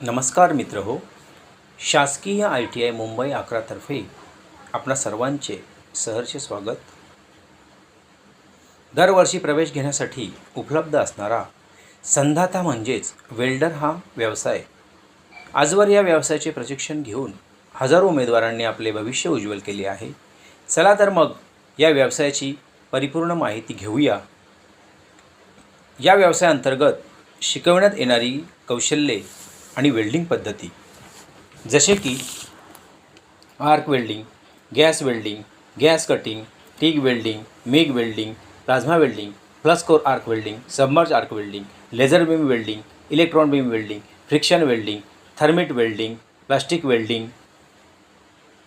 नमस्कार मित्र हो. शासकीय ITI मुंबई 11 आपणा सर्वांचे सहर्ष स्वागत. दरवर्षी प्रवेश घेण्यासाठी उपलब्ध असणारा संधाता म्हणजेच वेल्डर हा व्यवसाय. आजवर या व्यवसायाचे प्रशिक्षण घेऊन हजारो उमेदवारांनी आपले भविष्य उज्ज्वल केले आहे. चला तर मग या व्यवसायाची परिपूर्ण माहिती घेऊया. या व्यवसायाअंतर्गत शिकवण्यात येणारी कौशल्ये आणि वेल्डिंग पद्धती जसे की arc welding, gas welding, gas cutting, TIG welding, MIG welding, plasma welding, flux core arc welding, submerge arc welding, laser beam welding, electron beam welding, friction welding, thermit welding, plastic welding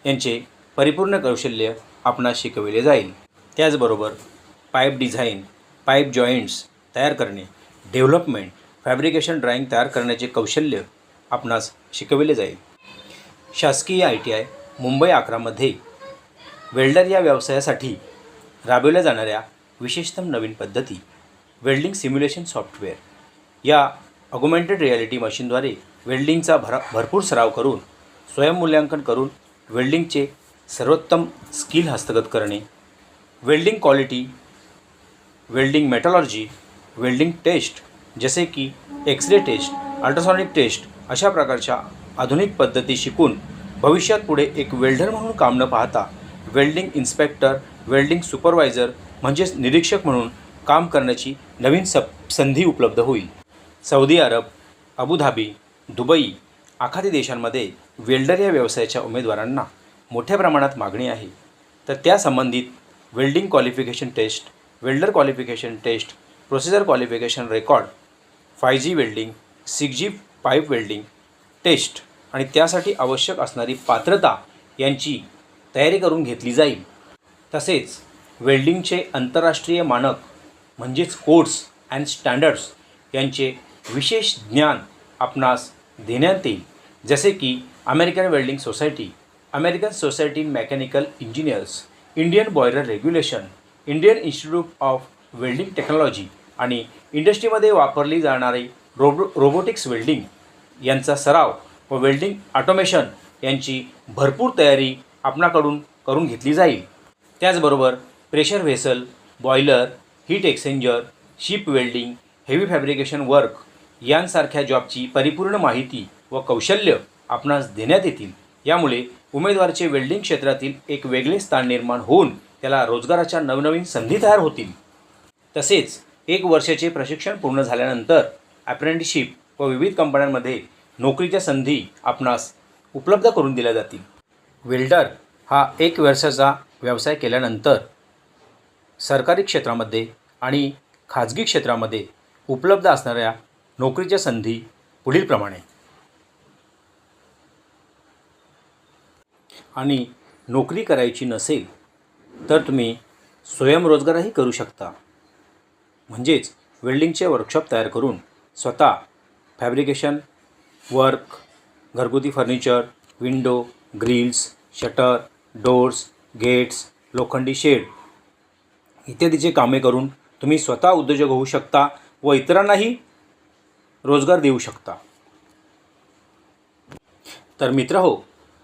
यांचे परिपूर्ण कौशल्य आपणास शिकविले जाईल. त्याचबरोबर pipe design, pipe joints तयार करणे, development, fabrication drawing तयार करण्याचे कौशल्य आपणास शिकविले जाईल. शासकीय ITI मुंबई 11 वेल्डर या व्यवसायासाठी राबविल्या जाणाऱ्या विशेषतम नवीन पद्धती वेल्डिंग सिम्युलेशन सॉफ्टवेअर. या ऑगमेंटेड रिॲलिटी मशीनद्वारे वेल्डिंगचा भरपूर सराव करून स्वयंमूल्यांकन करून वेल्डिंगचे सर्वोत्तम स्किल हस्तगत करणे, welding quality, welding metallurgy, welding test जसे की एक्स-रे टेस्ट, अल्ट्रासॉनिक टेस्ट अशा प्रकारच्या आधुनिक पद्धती शिकून भविष्यात पुढे एक वेल्डर म्हणून काम न पाहता वेल्डिंग इन्स्पेक्टर, वेल्डिंग सुपरवायझर म्हणजेच निरीक्षक म्हणून काम करण्याची नवीन संधी उपलब्ध होईल. सौदी अरब, अबुधाबी, दुबई आखाती देशांमध्ये वेल्डर या व्यवसायाच्या उमेदवारांना मोठ्या प्रमाणात मागणी आहे. तर त्यासंबंधित welding qualification test, welder qualification test, procedure qualification record, 5G welding, 6G pipe welding test आणि त्यासाठी आवश्यक असणारी पात्रता यांची तयारी करून घेतली जाईल. तसेच वेल्डिंगचे आंतरराष्ट्रीय मानक म्हणजेच कोड्स अँड स्टँडर्ड्स यांचे विशेष ज्ञान आपणास देण्यात येईल. जसे की American welding society, American society mechanical engineers, Indian boiler regulation, Indian institute of welding technology आणि इंडस्ट्रीमध्ये वापरली जाणारी रोबोटिक्स वेल्डिंग यांचा सराव व वेल्डिंग ऑटोमेशन यांची भरपूर तयारी आपणाकडून करून घेतली जाईल. त्याचबरोबर pressure vessel, boiler, heat exchanger, ship welding, heavy fabrication work यांसारख्या जॉबची परिपूर्ण माहिती व कौशल्य आपणास देण्यात येतील. यामुळे उमेदवाराचे वेल्डिंग क्षेत्रातील एक वेगळे स्थान निर्माण होऊन त्याला रोजगाराच्या नवनवीन संधी तयार होतील. तसेच 1 वर्षाचे प्रशिक्षण पूर्ण झाल्यानंतर अप्रेंटिसशिप व विविध कंपन्यांमध्ये नोकरीच्या संधी आपणास उपलब्ध करून दिल्या जातील. वेल्डर हा 1 वर्षाचा व्यवसाय केल्यानंतर सरकारी क्षेत्रामध्ये आणि खाजगी क्षेत्रामध्ये उपलब्ध असणाऱ्या नोकरीच्या संधी पुढीलप्रमाणे. आणि नोकरी करायची नसेल तर तुम्ही स्वयंरोजगारही करू शकता. म्हणजेच वेल्डिंगचे वर्कशॉप तयार करून स्वतः फॅब्रिकेशन वर्क, घरगुती furniture, window, grills, shutter, doors, gates, लोखंडी शेड इत्यादीचे कामे करून तुम्ही स्वतः उद्योजक होऊ शकता व इतरांनाही रोजगार देऊ शकता. तर मित्र हो,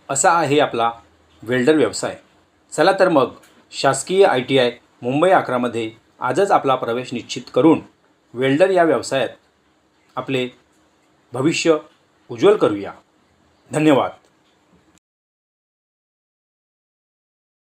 असा आहे आपला वेल्डर व्यवसाय. चला तर मग शासकीय ITI मुंबई 11 आजच आपला प्रवेश निश्चित करून वेल्डर या व्यवसायात आपले भविष्य उज्ज्वल करूया. धन्यवाद.